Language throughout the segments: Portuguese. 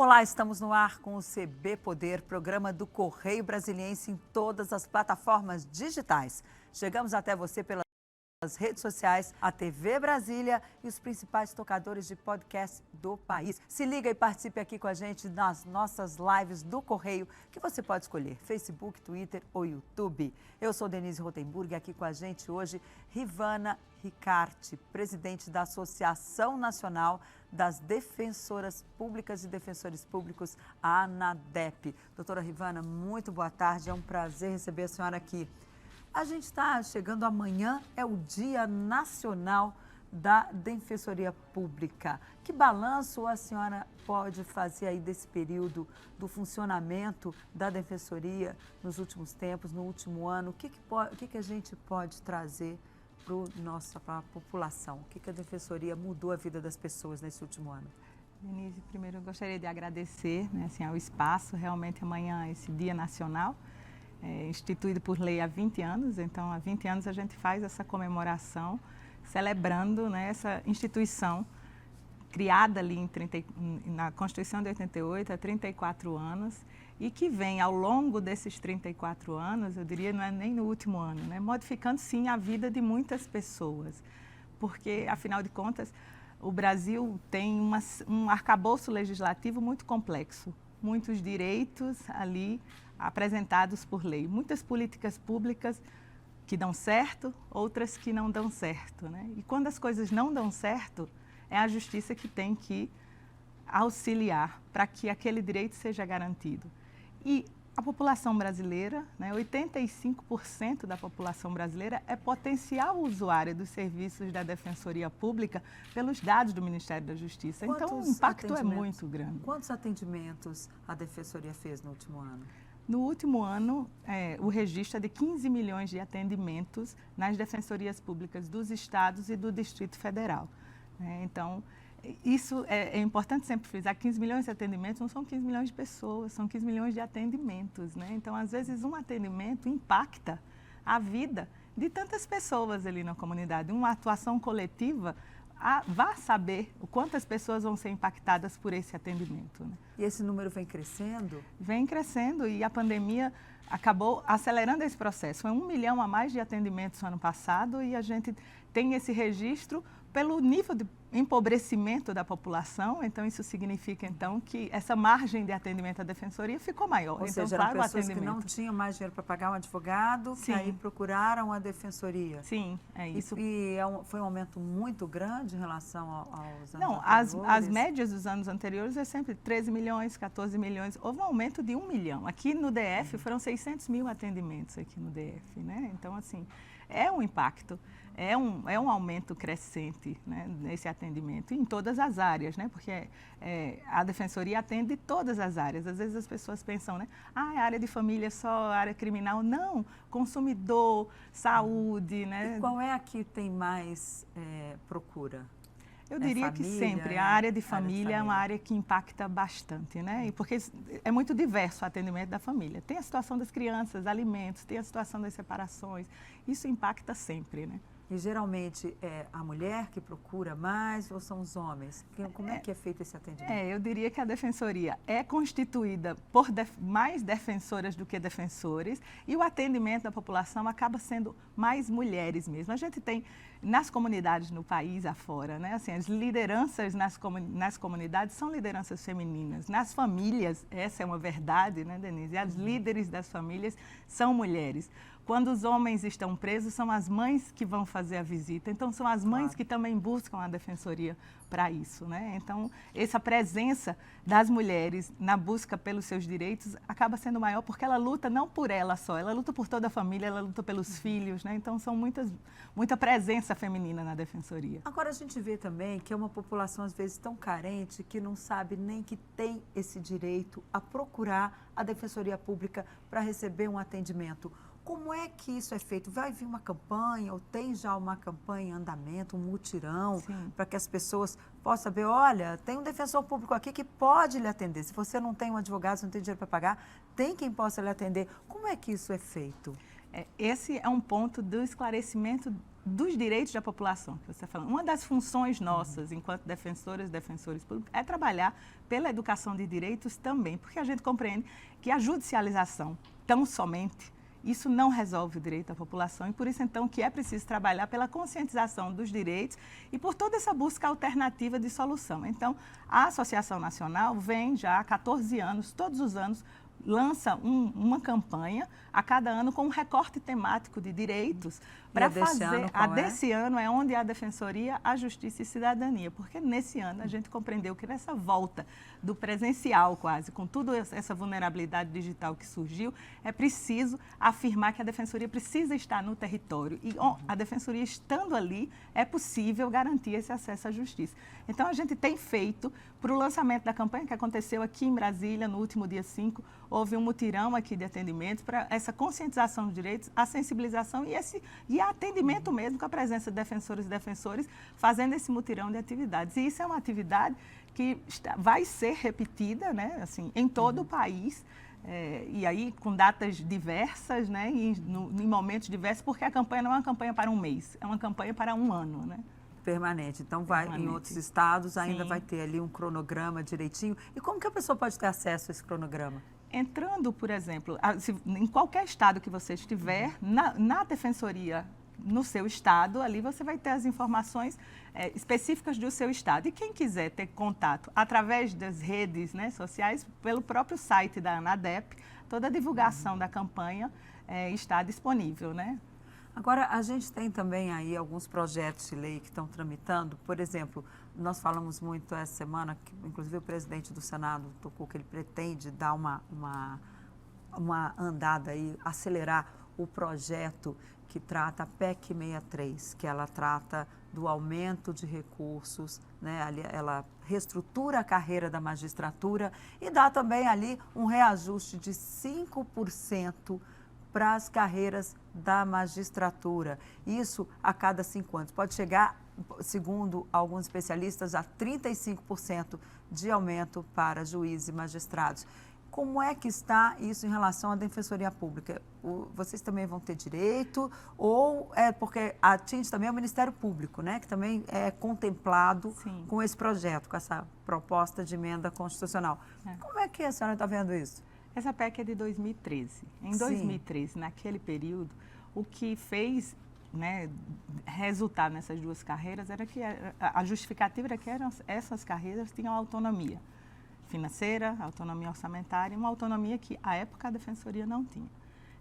Olá, estamos no ar com o CB Poder, programa do Correio Brasiliense em todas as plataformas digitais. Chegamos até você pelas redes sociais, a TV Brasília e os principais tocadores de podcast do país. Se liga e participe aqui com a gente nas nossas lives do Correio, que você pode escolher, Facebook, Twitter ou YouTube. Eu sou Denise Rotenburg e aqui com a gente hoje, Rivana Ricarte, presidente da Associação Nacional das Defensoras Públicas e Defensores Públicos, a ANADEP. Doutora Rivana, muito boa tarde, é um prazer receber a senhora aqui. A gente está chegando amanhã, é o Dia Nacional da Defensoria Pública. Que balanço a senhora pode fazer aí desse período do funcionamento da Defensoria nos últimos tempos, no último ano? O que a gente pode trazer para a população? O que a Defensoria mudou a vida das pessoas nesse último ano? Denise, primeiro eu gostaria de agradecer ao espaço, realmente amanhã é esse Dia Nacional. Instituído por lei há 20 anos, então há 20 anos a gente faz essa comemoração, celebrando essa instituição criada ali na Constituição de 88, há 34 anos, e que vem ao longo desses 34 anos, eu diria não é nem no último ano, modificando sim a vida de muitas pessoas, porque afinal de contas o Brasil tem um arcabouço legislativo muito complexo, muitos direitos ali apresentados por lei, muitas políticas públicas que dão certo, outras que não dão certo, E quando as coisas não dão certo, é a justiça que tem que auxiliar para que aquele direito seja garantido. E a população brasileira, 85% da população brasileira é potencial usuária dos serviços da Defensoria Pública pelos dados do Ministério da Justiça. Então, o impacto é muito grande. Quantos atendimentos a Defensoria fez no último ano? No último ano, o registro é de 15 milhões de atendimentos nas defensorias públicas dos estados e do Distrito Federal. Então, isso é importante sempre frisar, 15 milhões de atendimentos não são 15 milhões de pessoas, são 15 milhões de atendimentos. Então, às vezes, um atendimento impacta a vida de tantas pessoas ali na comunidade. Uma atuação coletiva, vá saber quantas pessoas vão ser impactadas por esse atendimento. E esse número vem crescendo? Vem crescendo e a pandemia acabou acelerando esse processo. Foi 1 milhão a mais de atendimentos no ano passado e a gente tem esse registro pelo nível de empobrecimento da população, então isso significa então que essa margem de atendimento à defensoria ficou maior. Ou então, seja, claro, eram pessoas que não tinham mais dinheiro para pagar um advogado, que aí procuraram a defensoria. Sim, é isso. E foi um aumento muito grande em relação aos anos Não, anteriores? as médias dos anos anteriores é sempre 13 milhões, 14 milhões, houve um aumento de 1 milhão. Aqui no DF foram 600 mil atendimentos aqui no DF, Então, assim, é um impacto. É um aumento crescente nesse atendimento em todas as áreas, porque a Defensoria atende todas as áreas. Às vezes as pessoas pensam, a área de família só, a área criminal. Não, consumidor, saúde. E qual é a que tem mais procura? Eu diria que sempre. A área de família é uma área que impacta bastante, E porque é muito diverso o atendimento da família. Tem a situação das crianças, alimentos, tem a situação das separações. Isso impacta sempre, E geralmente é a mulher que procura mais ou são os homens? Como é que é feito esse atendimento? Eu diria que a Defensoria é constituída por mais defensoras do que defensores e o atendimento da população acaba sendo mais mulheres mesmo. A gente tem nas comunidades no país afora, as lideranças nas comunidades são lideranças femininas. Nas famílias, essa é uma verdade, Denise? As líderes das famílias são mulheres. Quando os homens estão presos, são as mães que vão fazer a visita. Então, são as mães que também buscam a Defensoria para isso, Então, essa presença das mulheres na busca pelos seus direitos acaba sendo maior porque ela luta não por ela só, ela luta por toda a família, ela luta pelos filhos, Então, são muita presença feminina na Defensoria. Agora, a gente vê também que é uma população, às vezes, tão carente que não sabe nem que tem esse direito a procurar a Defensoria Pública para receber um atendimento. Como é que isso é feito? Vai vir uma campanha ou tem já uma campanha em andamento, um mutirão, para que as pessoas possam saber, olha, tem um defensor público aqui que pode lhe atender. Se você não tem um advogado, se não tem dinheiro para pagar, tem quem possa lhe atender. Como é que isso é feito? Esse é um ponto do esclarecimento dos direitos da população, que você está falando. Uma das funções nossas, enquanto defensoras e defensores públicos, é trabalhar pela educação de direitos também, porque a gente compreende que a judicialização, tão somente, isso não resolve o direito da população e por isso, então, que é preciso trabalhar pela conscientização dos direitos e por toda essa busca alternativa de solução. Então, a Associação Nacional vem já há 14 anos, todos os anos, lança uma campanha a cada ano com um recorte temático de direitos para fazer. A desse ano é onde a Defensoria, a Justiça e Cidadania, porque nesse ano a gente compreendeu que nessa volta do presencial quase, com toda essa vulnerabilidade digital que surgiu, é preciso afirmar que a Defensoria precisa estar no território e a Defensoria estando ali é possível garantir esse acesso à justiça. Então a gente tem feito, para o lançamento da campanha que aconteceu aqui em Brasília no último dia 5, houve um mutirão aqui de atendimento para essa conscientização dos direitos, a sensibilização e atendimento mesmo com a presença de defensoras e defensores fazendo esse mutirão de atividades. E isso é uma atividade que vai ser repetida, né, assim, em todo o país, e aí com datas diversas, né, em momentos diversos, porque a campanha não é uma campanha para um mês, é uma campanha para um ano, né? Permanente. Então, vai em outros estados, ainda vai ter ali um cronograma direitinho. E como que a pessoa pode ter acesso a esse cronograma? Entrando, por exemplo, em qualquer estado que você estiver, na defensoria, no seu estado, ali você vai ter as informações específicas do seu estado. E quem quiser ter contato através das redes, né, sociais, pelo próprio site da ANADEP, toda a divulgação da campanha está disponível, né? Agora, a gente tem também aí alguns projetos de lei que estão tramitando. Por exemplo, nós falamos muito essa semana, que inclusive o presidente do Senado tocou que ele pretende dar uma andada aí, acelerar o projeto que trata a PEC 63, que ela trata do aumento de recursos, né? Ela reestrutura a carreira da magistratura e dá também ali um reajuste de 5% para as carreiras da magistratura. Isso a cada 5 anos. Pode chegar, segundo alguns especialistas, a 35% de aumento para juízes e magistrados. Como é que está isso em relação à Defensoria Pública? Vocês também vão ter direito ou é porque atinge também o Ministério Público, né? Que também é contemplado com esse projeto, com essa proposta de emenda constitucional. Como é que a senhora está vendo isso? Essa PEC é de 2013. Em 2013, naquele período, o que fez, né, resultar nessas duas carreiras era que a justificativa era que essas carreiras tinham autonomia financeira, autonomia orçamentária, uma autonomia que, à época, a Defensoria não tinha.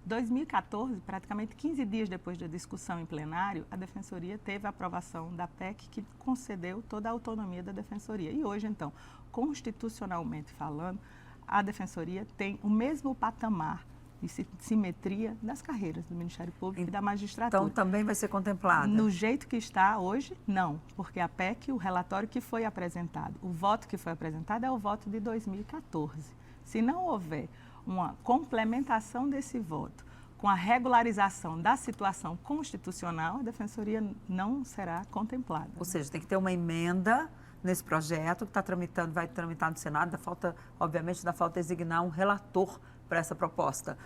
Em 2014, praticamente 15 dias depois da discussão em plenário, a Defensoria teve a aprovação da PEC que concedeu toda a autonomia da Defensoria. E hoje, então, constitucionalmente falando, a Defensoria tem o mesmo patamar de simetria das carreiras do Ministério Público e da magistratura. Então, também vai ser contemplada? No jeito que está hoje, não, porque a PEC, o relatório que foi apresentado, o voto que foi apresentado é o voto de 2014. Se não houver uma complementação desse voto com a regularização da situação constitucional, a Defensoria não será contemplada. Ou seja, tem que ter uma emenda nesse projeto que está tramitando, vai tramitar no Senado, obviamente, falta designar um relator para essa proposta,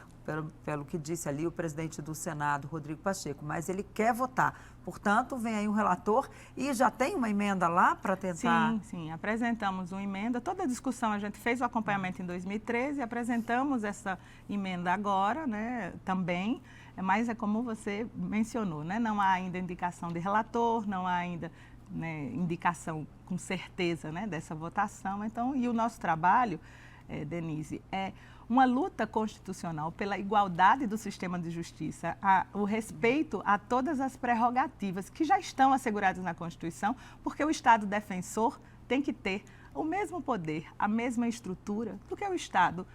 pelo que disse ali o presidente do Senado, Rodrigo Pacheco, mas ele quer votar. Portanto, vem aí um relator e já tem uma emenda lá para tentar... Sim, apresentamos uma emenda, toda a discussão, a gente fez o acompanhamento em 2013, apresentamos essa emenda agora, né, também, mas é como você mencionou, né, não há ainda indicação de relator, não há ainda... né, indicação com certeza, né, dessa votação. Então, e o nosso trabalho, Denise, é uma luta constitucional pela igualdade do sistema de justiça, o respeito a todas as prerrogativas que já estão asseguradas na Constituição, porque o Estado defensor tem que ter o mesmo poder, a mesma estrutura do que o Estado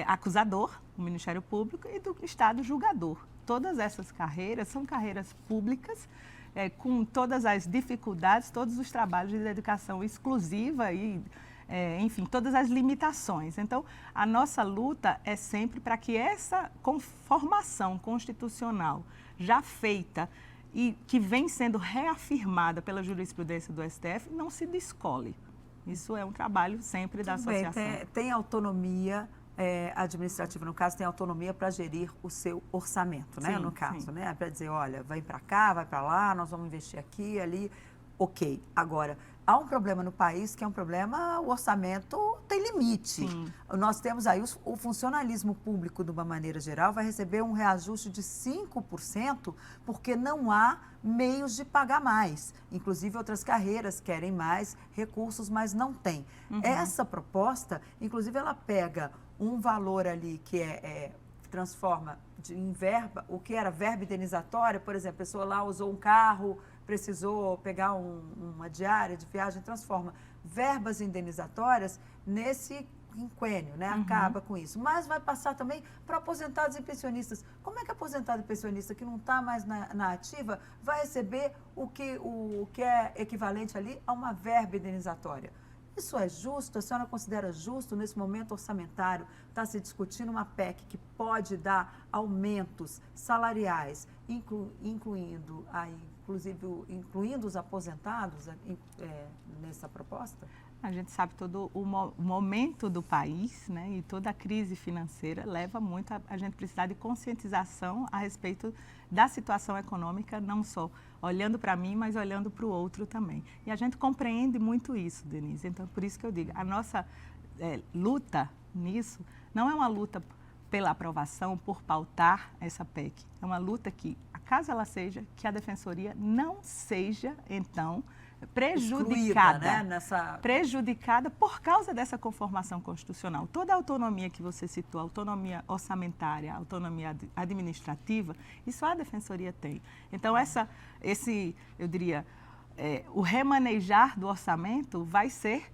acusador, o Ministério Público, e do Estado julgador. Todas essas carreiras são carreiras públicas, com todas as dificuldades, todos os trabalhos de dedicação exclusiva e, enfim, todas as limitações. Então, a nossa luta é sempre para que essa conformação constitucional já feita e que vem sendo reafirmada pela jurisprudência do STF não se descole. Isso é um trabalho sempre da associação. Tem autonomia administrativa, no caso, tem autonomia para gerir o seu orçamento, né? Sim, No caso, sim. né? Para dizer, olha, vai para cá, vai para lá, nós vamos investir aqui, ali. Ok. Agora, há um problema no país que é um problema, o orçamento tem limite. Sim. Nós temos aí o funcionalismo público, de uma maneira geral, vai receber um reajuste de 5% porque não há meios de pagar mais. Inclusive, outras carreiras querem mais recursos, mas não tem. Essa proposta, inclusive, ela pega um valor ali que transforma em verba, o que era verba indenizatória, por exemplo, a pessoa lá usou um carro, precisou pegar uma diária de viagem, transforma verbas indenizatórias nesse quinquênio, né? Acaba com isso. Mas vai passar também para aposentados e pensionistas. Como é que aposentado e pensionista que não está mais na ativa vai receber o que é equivalente ali a uma verba indenizatória? Isso é justo? A senhora considera justo nesse momento orçamentário? Está se discutindo uma PEC que pode dar aumentos salariais, incluindo os aposentados nessa proposta? A gente sabe todo o momento do país, né, e toda a crise financeira leva muito a gente precisar de conscientização a respeito da situação econômica, não só olhando para mim, mas olhando para o outro também. E a gente compreende muito isso, Denise. Então, por isso que eu digo, a nossa luta nisso não é uma luta pela aprovação, por pautar essa PEC. É uma luta que, caso ela seja, que a Defensoria não seja, então, prejudicada, excluída, né? Prejudicada por causa dessa conformação constitucional. Toda a autonomia que você citou, autonomia orçamentária, autonomia administrativa, isso a Defensoria tem. Então, eu diria, o remanejar do orçamento vai ser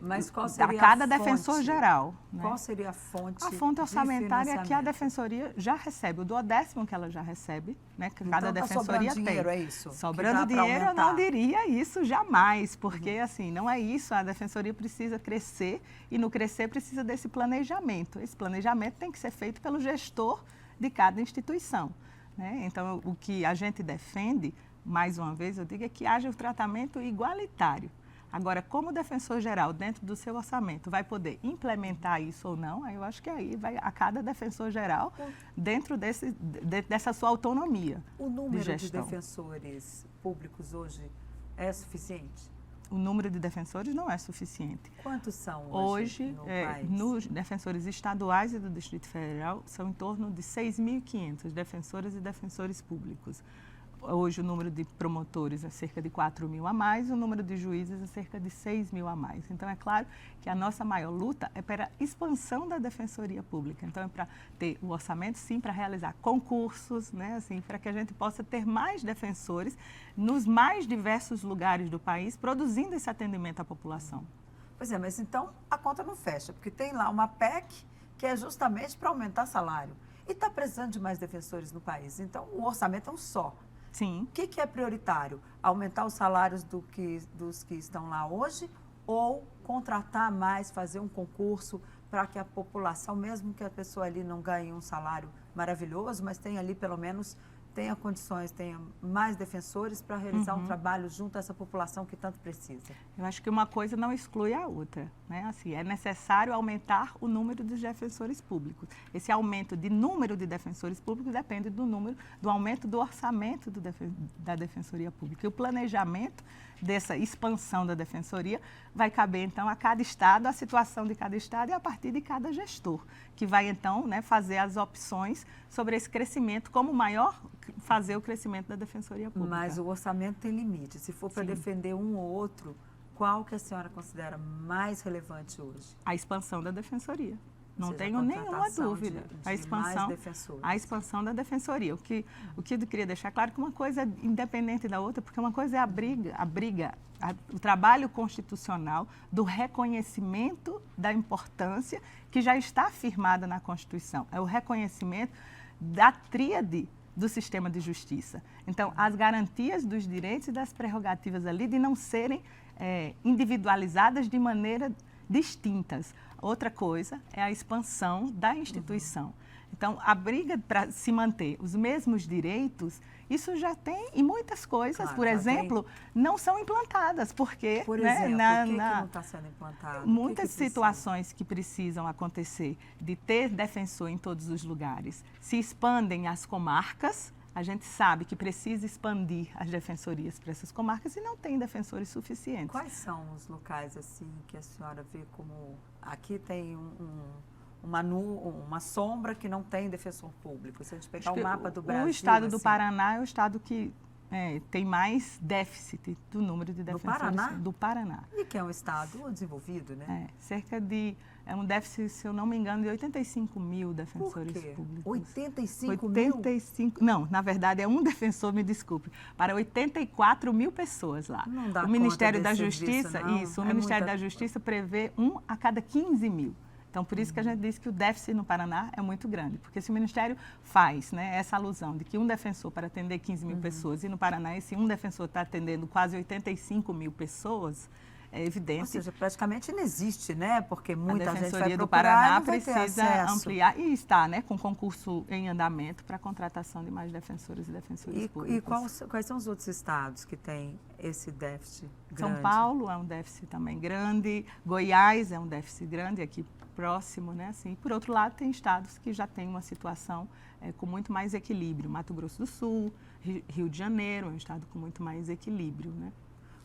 mas qual seria a cada fonte? defensor geral. Né? Qual seria a fonte? A fonte orçamentária que a Defensoria já recebe, o 10º que ela já recebe, né? Que cada então, Defensoria tem. Dinheiro, é isso? Sobrando dinheiro, eu não diria isso jamais, porque assim, não é isso, a Defensoria precisa crescer e no crescer precisa desse planejamento. Esse planejamento tem que ser feito pelo gestor de cada instituição. Né? Então, o que a gente defende, mais uma vez, eu digo, é que haja o tratamento igualitário. Agora, como defensor-geral, dentro do seu orçamento, vai poder implementar isso ou não, aí eu acho que aí vai a cada defensor-geral dentro dessa sua autonomia. O número de defensores públicos hoje é suficiente? O número de defensores não é suficiente. Quantos são hoje no país? Nos defensores estaduais e do Distrito Federal, são em torno de 6.500 defensoras e defensores públicos. Hoje o número de promotores é cerca de 4.000 a mais, o número de juízes é cerca de 6.000 a mais. Então, é claro que a nossa maior luta é para a expansão da Defensoria Pública. Então, é para ter o orçamento, sim, para realizar concursos, né, assim, para que a gente possa ter mais defensores nos mais diversos lugares do país, produzindo esse atendimento à população. Pois é, mas então a conta não fecha, porque tem lá uma PEC que é justamente para aumentar salário. E está precisando de mais defensores no país. Então, o orçamento é um só. Sim. O que é prioritário? Aumentar os salários dos que estão lá hoje ou contratar mais, fazer um concurso para que a população, mesmo que a pessoa ali não ganhe um salário maravilhoso, mas tenha ali pelo menos, tenha condições, tenha mais defensores para realizar um trabalho junto a essa população que tanto precisa? Eu acho que uma coisa não exclui a outra, né? Assim, é necessário aumentar o número dos defensores públicos. Esse aumento de número de defensores públicos depende do aumento do orçamento da Defensoria Pública. E o planejamento dessa expansão da Defensoria vai caber, então, a cada estado, a situação de cada estado e a partir de cada gestor, que vai, então, né, fazer as opções sobre esse crescimento, como maior fazer o crescimento da Defensoria Pública. Mas o orçamento tem limite. Se for para defender um ou outro, qual que a senhora considera mais relevante hoje? A expansão da Defensoria. Não seja, tenho nenhuma dúvida. A expansão da Defensoria. O que eu queria deixar claro que uma coisa é independente da outra, porque uma coisa é o trabalho constitucional do reconhecimento da importância que já está afirmada na Constituição. É o reconhecimento da tríade do sistema de justiça. Então, as garantias dos direitos e das prerrogativas ali de não serem individualizadas de maneira distintas. Outra coisa é a expansão da instituição. Então, a briga para se manter os mesmos direitos, isso já tem, e muitas coisas, Claro, por exemplo, não são implantadas, porque... Por né, exemplo, o que não está sendo implantado? Muitas situações que precisam acontecer de ter defensor em todos os lugares se expandem às comarcas. A gente sabe que precisa expandir as defensorias para essas comarcas e não tem defensores suficientes. Quais são os locais assim que a senhora vê como... Aqui tem uma sombra que não tem defensor público. Se a gente pegar o mapa do Brasil... O estado assim, do Paraná é o estado que tem mais déficit do número de defensores. Do Paraná? Do Paraná. E que é um estado desenvolvido, né? Cerca de... É um déficit, se eu não me engano, de 85 mil defensores Por quê? públicos. 85 mil? Não, na verdade é um defensor, me desculpe, para 84 mil pessoas lá. Não dá o Ministério conta da desse Justiça, serviço, não. o Ministério da Justiça prevê 1 a cada 15 mil. Então, por isso que a gente diz que o déficit no Paraná é muito grande, porque se o Ministério faz, né, essa alusão de que um defensor para atender 15 mil pessoas, e no Paraná esse um defensor está atendendo quase 85 mil pessoas, é evidente. Ou seja, praticamente não existe, né? Porque muita gente vai Defensoria do procurar Paraná e não vai ter precisa acesso. ampliar e está, né, com concurso em andamento para a contratação de mais defensores e defensores públicos. E quais são os outros estados que têm esse déficit grande? São Paulo é um déficit também grande, Goiás é um déficit grande, aqui próximo, né? Assim, por outro lado, tem estados que já têm uma situação com muito mais equilíbrio. Mato Grosso do Sul, Rio de Janeiro é um estado com muito mais equilíbrio, né?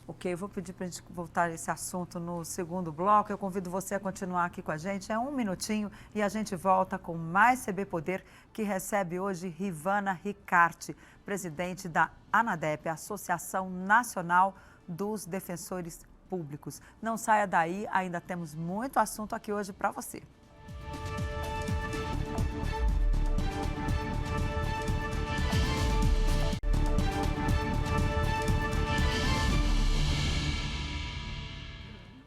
Ok, eu vou pedir para a gente voltar a esse assunto no segundo bloco. Eu convido você a continuar aqui com a gente. É um minutinho e a gente volta com mais CB Poder, que recebe hoje Rivana Ricarte, presidente da ANADEP, Associação Nacional dos Defensores Públicos. Não saia daí, ainda temos muito assunto aqui hoje para você.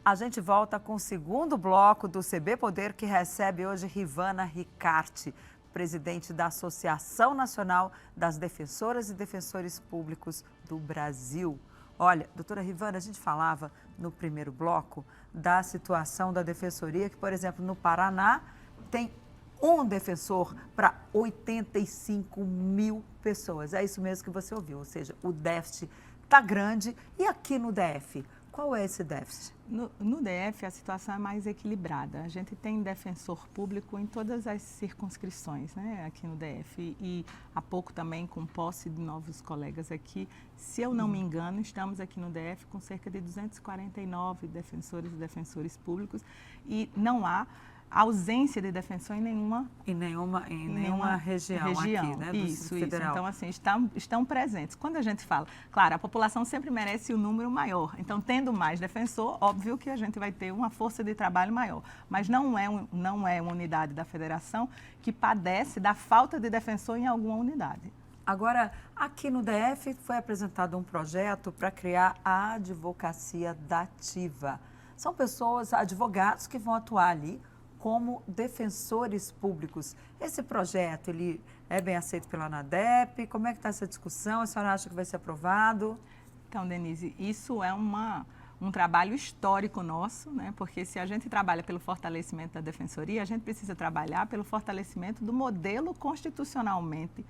A gente volta com o segundo bloco do CB Poder, que recebe hoje Rivana Ricarte, presidente da Associação Nacional das Defensoras e Defensores Públicos do Brasil. Olha, doutora Rivana, a gente falava no primeiro bloco da situação da defensoria, que, por exemplo, no Paraná tem um defensor para 85 mil pessoas. É isso mesmo que você ouviu, ou seja, o déficit está grande. E aqui no DF, qual é esse déficit? No DF, a situação é mais equilibrada. A gente tem defensor público em todas as circunscrições, né, aqui no DF. E há pouco também, com posse de novos colegas aqui, se eu não me engano, estamos aqui no DF com cerca de 249 defensores e defensores públicos e não há ausência de defensor em nenhuma região aqui, né, do isso. Federal. Então, assim, estão presentes. Quando a gente fala, claro, a população sempre merece um número maior. Então, tendo mais defensor, óbvio que a gente vai ter uma força de trabalho maior. Mas não é uma unidade da federação que padece da falta de defensor em alguma unidade. Agora, aqui no DF foi apresentado um projeto para criar a advocacia dativa. São pessoas, advogados que vão atuar ali como defensores públicos. Esse projeto, ele é bem aceito pela ANADEP? Como é que está essa discussão? A senhora acha que vai ser aprovado? Então, Denise, isso é um trabalho histórico nosso, né? Porque se a gente trabalha pelo fortalecimento da defensoria, a gente precisa trabalhar pelo fortalecimento do modelo constitucionalmente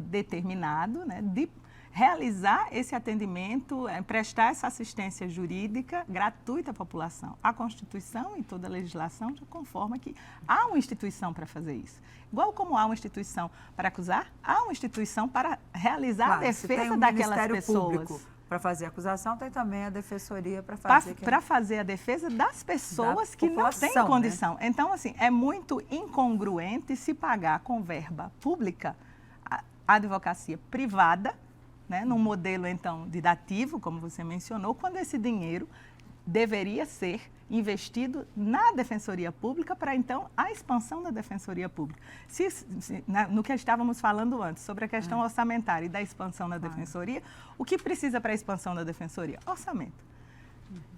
determinado, né? De realizar esse atendimento, prestar essa assistência jurídica gratuita à população. A Constituição e toda a legislação já conforma que há uma instituição para fazer isso. Igual como há uma instituição para acusar, há uma instituição para realizar a defesa daquelas pessoas. Para fazer a acusação, tem também a defensoria para fazer... Para fazer a defesa das pessoas que não têm condição. Né? Então, assim, é muito incongruente se pagar com verba pública a advocacia privada, né, num modelo, então, de dativo, como você mencionou, quando esse dinheiro deveria ser investido na Defensoria Pública para, então, a expansão da Defensoria Pública. No que estávamos falando antes, sobre a questão orçamentária e da expansão da Defensoria, o que precisa para a expansão da Defensoria? Orçamento.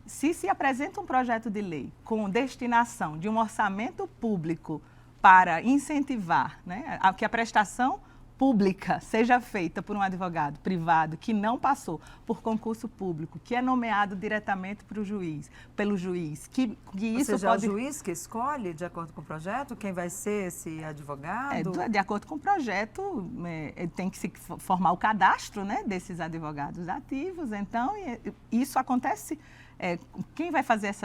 Se apresenta um projeto de lei com destinação de um orçamento público para incentivar, né, que a prestação pública seja feita por um advogado privado que não passou por concurso público, que é nomeado diretamente pelo juiz, que Ou isso seja, pode... é o juiz que escolhe, de acordo com o projeto, quem vai ser esse advogado? De acordo com o projeto, tem que se formar o cadastro, né, desses advogados ativos. Então, isso acontece, quem vai fazer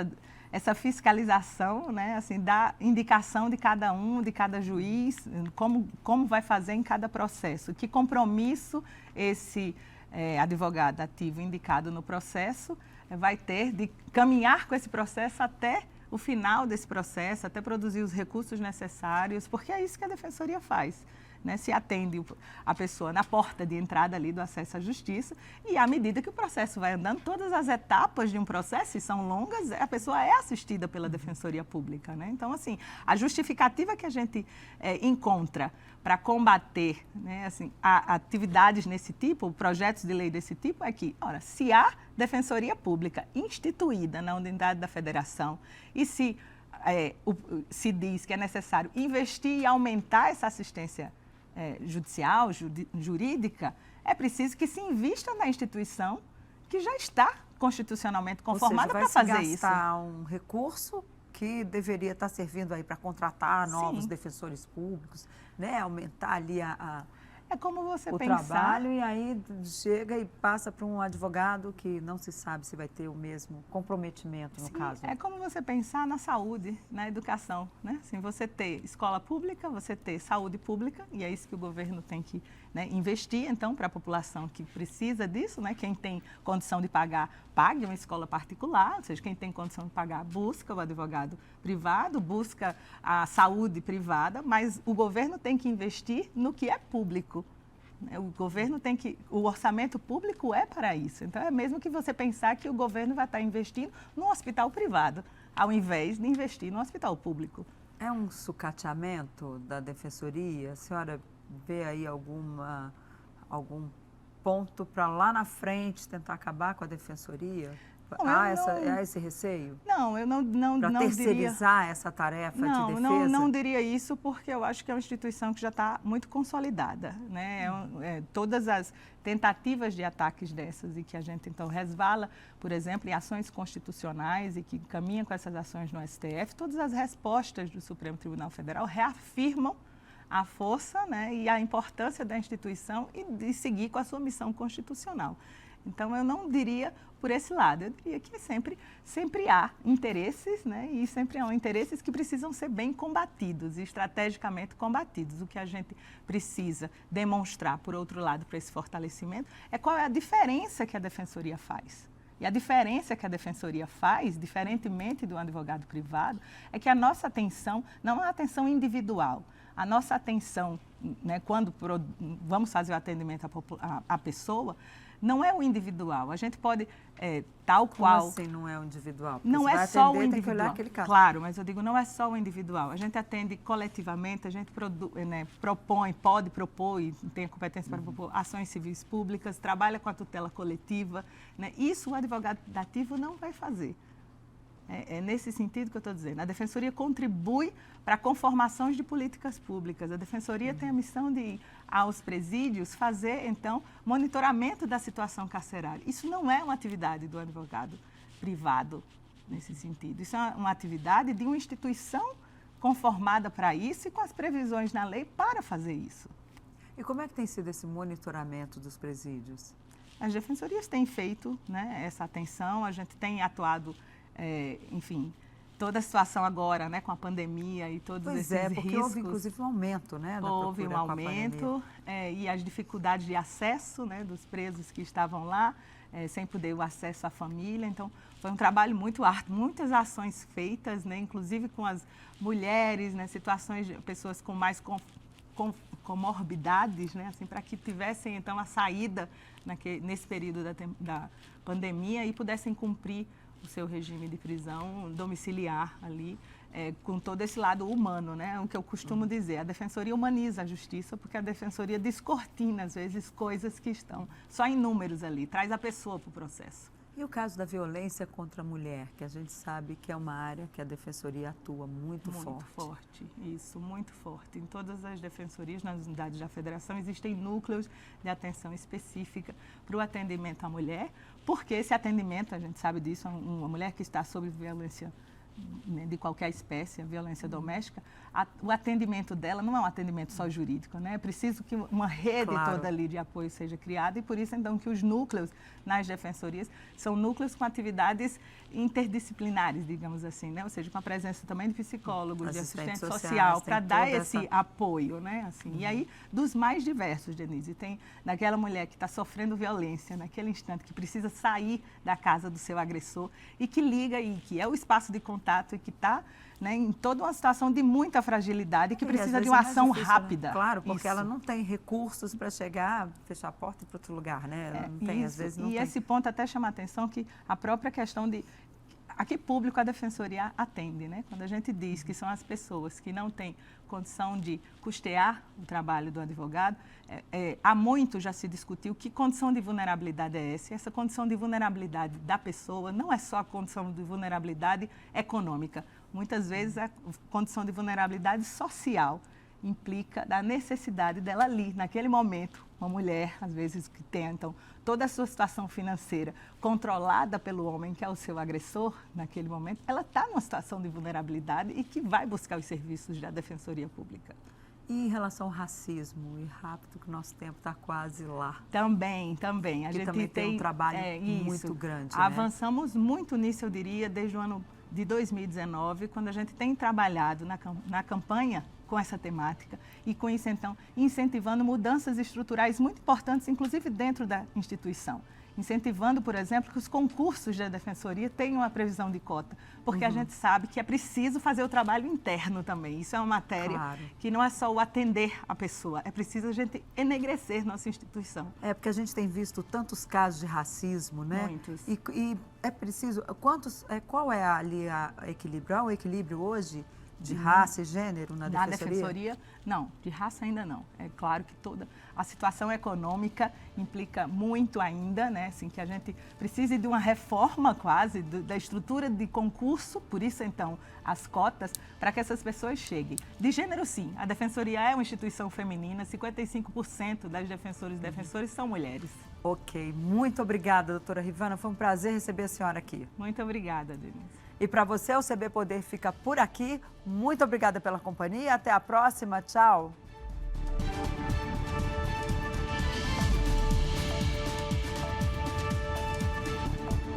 essa fiscalização, né, assim, da indicação de cada juiz, como vai fazer em cada processo, que compromisso esse advogado ativo indicado no processo vai ter de caminhar com esse processo até o final desse processo, até produzir os recursos necessários, porque é isso que a Defensoria faz. Né, se atende a pessoa na porta de entrada ali do acesso à justiça e à medida que o processo vai andando, todas as etapas de um processo, e são longas, a pessoa é assistida pela Defensoria Pública. Né? Então, assim, a justificativa que a gente encontra para combater, né, assim, atividades nesse tipo, projetos de lei desse tipo, é que, ora, se há Defensoria Pública instituída na unidade da federação e se diz que é necessário investir e aumentar essa assistência judicial, jurídica, é preciso que se invista na instituição que já está constitucionalmente conformada para fazer isso. Vai se gastar um recurso que deveria estar servindo aí para contratar novos defensores públicos, né? Aumentar ali é como você o pensar... trabalho, e aí chega e passa para um advogado que não se sabe se vai ter o mesmo comprometimento, no caso. É como você pensar na saúde, na educação, né? Assim, você ter escola pública, você ter saúde pública, e é isso que o governo tem que, né, investir, então, para a população que precisa disso, né? Quem tem condição de pagar, pague uma escola particular, ou seja, quem tem condição de pagar, busca o advogado privado, busca a saúde privada, mas o governo tem que investir no que é público. O governo tem que... O orçamento público é para isso. Então, é mesmo que você pensar que o governo vai estar investindo num hospital privado, ao invés de investir no hospital público. É um sucateamento da Defensoria? A senhora vê aí algum ponto para lá na frente tentar acabar com a Defensoria? Há esse receio? Não, eu não para terceirizar essa tarefa de defesa? Não diria isso, porque eu acho que é uma instituição que já está muito consolidada. Né? Todas as tentativas de ataques dessas e que a gente, então, resvala, por exemplo, em ações constitucionais e que caminha com essas ações no STF, todas as respostas do Supremo Tribunal Federal reafirmam a força, né, e a importância da instituição e de seguir com a sua missão constitucional. Então, eu não diria por esse lado, eu diria que sempre há interesses, né, e sempre há interesses que precisam ser bem combatidos, estrategicamente combatidos. O que a gente precisa demonstrar, por outro lado, para esse fortalecimento, é qual é a diferença que a Defensoria faz. E a diferença que a Defensoria faz, diferentemente do advogado privado, é que a nossa atenção não é uma atenção individual. A nossa atenção, né, quando vamos fazer o atendimento à pessoa, não é o individual. A gente pode, tal qual... Como assim não é o individual? Porque não é só o individual. Tem que olhar aquele caso. Claro, mas eu digo, não é só o individual. A gente atende coletivamente, a gente propõe, pode propor e tem a competência para propor ações civis públicas, trabalha com a tutela coletiva. Né? Isso o advogado ativo não vai fazer. É nesse sentido que eu estou dizendo. A Defensoria contribui para conformações de políticas públicas. A Defensoria tem a missão de ir aos presídios fazer, então, monitoramento da situação carcerária. Isso não é uma atividade do advogado privado, nesse sentido. Isso é uma atividade de uma instituição conformada para isso e com as previsões na lei para fazer isso. E como é que tem sido esse monitoramento dos presídios? As defensorias têm feito, né, essa atenção, a gente tem atuado... enfim, toda a situação agora, né, com a pandemia e todos esses riscos. Porque houve inclusive um aumento, né, da houve procura um aumento e as dificuldades de acesso, né, dos presos que estavam lá, sem poder o acesso à família. Então, foi um trabalho muito árduo, muitas ações feitas, né, inclusive com as mulheres, né, situações de pessoas com mais comorbidades, né, assim, para que tivessem, então, a saída nesse período da pandemia e pudessem cumprir o seu regime de prisão domiciliar ali, com todo esse lado humano, né? O que eu costumo dizer, a Defensoria humaniza a justiça, porque a Defensoria descortina, às vezes, coisas que estão só em números ali, traz a pessoa para o processo. E o caso da violência contra a mulher, que a gente sabe que é uma área que a Defensoria atua muito forte. Muito forte, isso, muito forte. Em todas as defensorias, nas unidades da Federação, existem núcleos de atenção específica para o atendimento à mulher, porque esse atendimento, a gente sabe disso, uma mulher que está sob violência, né, de qualquer espécie, a violência doméstica, o atendimento dela não é um atendimento só jurídico, né? É preciso que uma rede toda ali de apoio seja criada e por isso então que os núcleos nas defensorias são núcleos com atividades interdisciplinares, digamos assim, né? Ou seja, com a presença também de psicólogos, de assistente social, para dar esse apoio, né? Assim, E aí, dos mais diversos, Denise, tem daquela mulher que está sofrendo violência, naquele instante, que precisa sair da casa do seu agressor e que liga e que é o espaço de contato e que está, né, em toda uma situação de muita fragilidade e que precisa de uma ação rápida. Né? Claro, porque ela não tem recursos para chegar, fechar a porta e ir para outro lugar, né? Ela não tem, às vezes não tem. E esse ponto até chama a atenção que a própria questão de a que público a Defensoria atende, né? Quando a gente diz que são as pessoas que não têm condição de custear o trabalho do advogado, há muito já se discutiu que condição de vulnerabilidade é essa. E essa condição de vulnerabilidade da pessoa não é só a condição de vulnerabilidade econômica. Muitas vezes a condição de vulnerabilidade social implica da necessidade dela ali, naquele momento, uma mulher, às vezes, que tem, então, toda a sua situação financeira controlada pelo homem, que é o seu agressor, naquele momento, ela está numa situação de vulnerabilidade e que vai buscar os serviços da Defensoria Pública. E em relação ao racismo, e rápido que o nosso tempo está quase lá. Também. A gente também tem um trabalho muito grande, né? Avançamos muito nisso, eu diria, desde o ano de 2019, quando a gente tem trabalhado na campanha com essa temática e com isso, então, incentivando mudanças estruturais muito importantes, inclusive dentro da instituição. Incentivando, por exemplo, que os concursos da Defensoria tenham a previsão de cota, porque a gente sabe que é preciso fazer o trabalho interno também. Isso é uma matéria que não é só o atender a pessoa, é preciso a gente enegrecer nossa instituição. É, porque a gente tem visto tantos casos de racismo, né? Muitos. E é preciso, qual é ali o equilíbrio? Há um equilíbrio hoje de raça e gênero na Defensoria? Na Defensoria, não. De raça ainda não. É claro que toda a situação econômica implica muito ainda, né? Assim, que a gente precise de uma reforma quase da estrutura de concurso, por isso, então, as cotas, para que essas pessoas cheguem. De gênero, sim. A Defensoria é uma instituição feminina, 55% das defensoras e defensores são mulheres. Ok. Muito obrigada, doutora Rivana. Foi um prazer receber a senhora aqui. Muito obrigada, Denise. E para você, o CB Poder fica por aqui. Muito obrigada pela companhia. Até a próxima. Tchau.